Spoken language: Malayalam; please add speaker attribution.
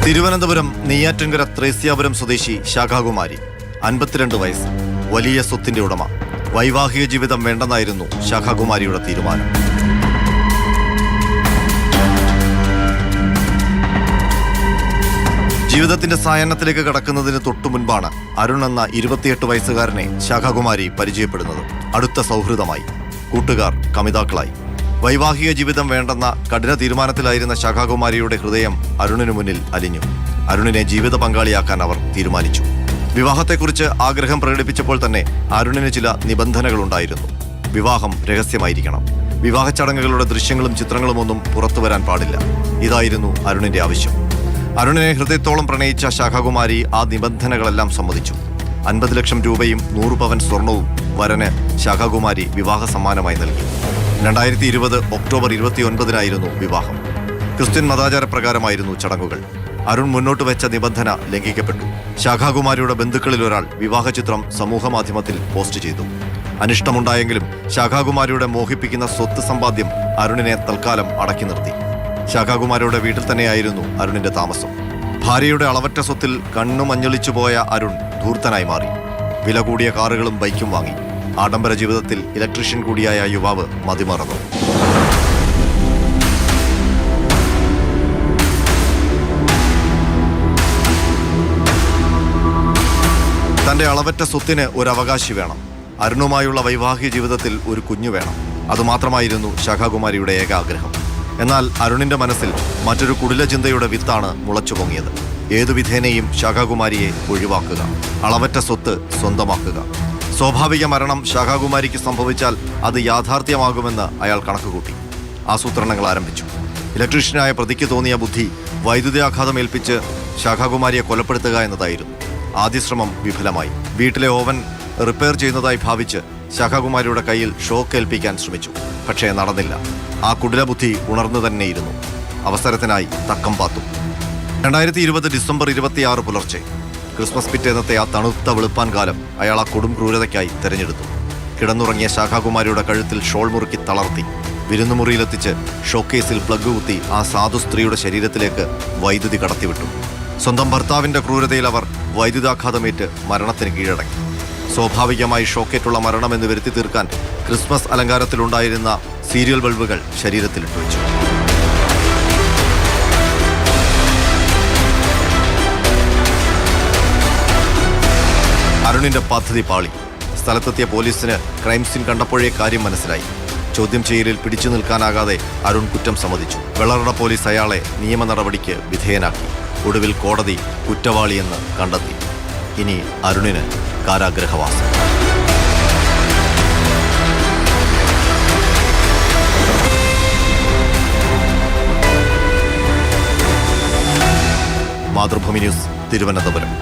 Speaker 1: തിരുവനന്തപുരം നെയ്യാറ്റിൻകര ത്രേസ്യാപുരം സ്വദേശി ശാഖാകുമാരി, 52 വയസ്സ്, വലിയ സ്വത്തിന്റെ ഉടമ. വൈവാഹിക ജീവിതം വേണ്ടെന്നായിരുന്നു ശാഖാകുമാരിയുടെ തീരുമാനം. ജീവിതത്തിന്റെ സായാഹ്നത്തിലേക്ക് കടക്കുന്നതിന് തൊട്ടു മുൻപാണ് അരുൺ എന്ന 28 വയസ്സുകാരനെ ശാഖാകുമാരി പരിചയപ്പെടുന്നത്. അടുത്ത സൗഹൃദമായി, കൂട്ടുകാർ, കമിതാക്കളായി. വൈവാഹിക ജീവിതം വേണ്ടെന്ന കഠിന തീരുമാനത്തിലായിരുന്ന ശാഖാകുമാരിയുടെ ഹൃദയം അരുണിനു മുന്നിൽ അലിഞ്ഞു. അരുണിനെ ജീവിത പങ്കാളിയാക്കാൻ അവർ തീരുമാനിച്ചു. വിവാഹത്തെക്കുറിച്ച് ആഗ്രഹം പ്രകടിപ്പിച്ചപ്പോൾ തന്നെ അരുണിന് ചില നിബന്ധനകളുണ്ടായിരുന്നു. വിവാഹം രഹസ്യമായിരിക്കണം. വിവാഹ ചടങ്ങുകളുടെ ദൃശ്യങ്ങളും ചിത്രങ്ങളും ഒന്നും പുറത്തുവരാൻ പാടില്ല. ഇതായിരുന്നു അരുണിന്റെ ആവശ്യം. അരുണിനെ ഹൃദയത്തോളം പ്രണയിച്ച ശാഖാകുമാരി ആ നിബന്ധനകളെല്ലാം സമ്മതിച്ചു. 50 ലക്ഷം രൂപയും 100 പവൻ സ്വർണവും വരന് ശാഖാകുമാരി വിവാഹ സമ്മാനമായി നൽകി. 2020 ഒക്ടോബർ 29-നായിരുന്നു വിവാഹം. ക്രിസ്ത്യൻ മതാചാരപ്രകാരമായിരുന്നു ചടങ്ങുകൾ. അരുൺ മുന്നോട്ട് വെച്ച നിബന്ധന ലംഘിക്കപ്പെട്ടു. ശാഖാകുമാരിയുടെ ബന്ധുക്കളിൽ ഒരാൾ വിവാഹ ചിത്രം സമൂഹമാധ്യമത്തിൽ പോസ്റ്റ് ചെയ്തു. അനിഷ്ടമുണ്ടായെങ്കിലും ശാഖാകുമാരിയുടെ മോഹിപ്പിക്കുന്ന സ്വത്ത് സമ്പാദ്യം അരുണിനെ തൽക്കാലം അടക്കി നിർത്തി. ശാഖാകുമാരിയുടെ വീട്ടിൽ തന്നെയായിരുന്നു അരുണിന്റെ താമസം. ഭാര്യയുടെ അളവറ്റ സ്വത്തിൽ കണ്ണു മഞ്ഞളിച്ചു പോയ അരുൺ ധൂർത്തനായി മാറി. വില കൂടിയ കാറുകളും ബൈക്കും വാങ്ങി. ആഡംബര ജീവിതത്തിൽ ഇലക്ട്രീഷ്യൻ കൂടിയായ യുവാവ് മതിമറന്നു. തന്റെ അളവറ്റ സ്വത്തിന് ഒരു അവകാശി വേണം. അരുണുമായുള്ള വൈവാഹിക ജീവിതത്തിൽ ഒരു കുഞ്ഞു വേണം. അതുമാത്രമായിരുന്നു ശാഖാകുമാരിയുടെ ഏക ആഗ്രഹം. എന്നാൽ അരുണിന്റെ മനസ്സിൽ മറ്റൊരു കുടില ചിന്തയുടെ വിത്താണ് മുളച്ചു പൊങ്ങിയത്. ഏതു വിധേനയും ശാഖാകുമാരിയെ ഒഴിവാക്കുക, അളവറ്റ സ്വത്ത് സ്വന്തമാക്കുക. സ്വാഭാവിക മരണം ശാഖാകുമാരിക്ക് സംഭവിച്ചാൽ അത് യാഥാർത്ഥ്യമാകുമെന്ന് അയാൾ കണക്കുകൂട്ടി. ആസൂത്രണങ്ങൾ ആരംഭിച്ചു. ഇലക്ട്രീഷ്യനായ പ്രതിക്ക് തോന്നിയ ബുദ്ധി വൈദ്യുതിയാഘാതം ഏൽപ്പിച്ച് ശാഖാകുമാരിയെ കൊലപ്പെടുത്തുക എന്നതായിരുന്നു. ആദ്യ ശ്രമം വിഫലമായി. വീട്ടിലെ ഓവൻ റിപ്പയർ ചെയ്യുന്നതായി ഭാവിച്ച് ശാഖാകുമാരിയുടെ കയ്യിൽ ഷോക്ക് ഏൽപ്പിക്കാൻ ശ്രമിച്ചു. പക്ഷേ നടന്നില്ല. ആ കുടില ബുദ്ധി ഉണർന്നു തന്നെയിരുന്നു. അവസരത്തിനായി തക്കം പാത്തു. 2020 ഡിസംബർ 26 പുലർച്ചെ, ക്രിസ്മസ് പിറ്റേന്നത്തെ ആ തണുത്ത വെളുപ്പാൻ കാലം അയാൾ ആ കൊടും ക്രൂരതയ്ക്കായി തെരഞ്ഞെടുത്തു. കിടന്നുറങ്ങിയ ശാഖാകുമാരിയുടെ കഴുത്തിൽ ഷോൾ മുറുക്കി തളർത്തി വിരുന്നുമുറിയിലെത്തിച്ച് ഷോക്കേസിൽ പ്ലഗ് കുത്തി ആ സാധു സ്ത്രീയുടെ ശരീരത്തിലേക്ക് വൈദ്യുതി കടത്തിവിട്ടു. സ്വന്തം ഭർത്താവിന്റെ ക്രൂരതയിൽ അവർ വൈദ്യുതാഘാതമേറ്റ് മരണത്തിന് കീഴടങ്ങി. സ്വാഭാവികമായി ഷോക്കേറ്റുള്ള മരണമെന്ന് വരുത്തി തീർക്കാൻ ക്രിസ്മസ് അലങ്കാരത്തിലുണ്ടായിരുന്ന സീരിയൽ ബൾബുകൾ ശരീരത്തിലിട്ടു വെച്ചു. അരുണിന്റെ പദ്ധതി പാളി. സ്ഥലത്തെത്തിയ പോലീസിന് ക്രൈം സീൻ കണ്ടപ്പോഴേ കാര്യം മനസ്സിലായി. ചോദ്യം ചെയ്യലിൽ പിടിച്ചു നിൽക്കാനാകാതെ അരുൺ കുറ്റം സമ്മതിച്ചു. വെള്ളറട പോലീസ് അയാളെ നിയമ നടപടിക്ക് വിധേയനാക്കി. ഒടുവിൽ കോടതി കുറ്റവാളിയെന്ന് കണ്ടെത്തി. ഇനി അരുണിന് കാരാഗ്രഹവാസം. മാതൃഭൂമി ന്യൂസ്, തിരുവനന്തപുരം.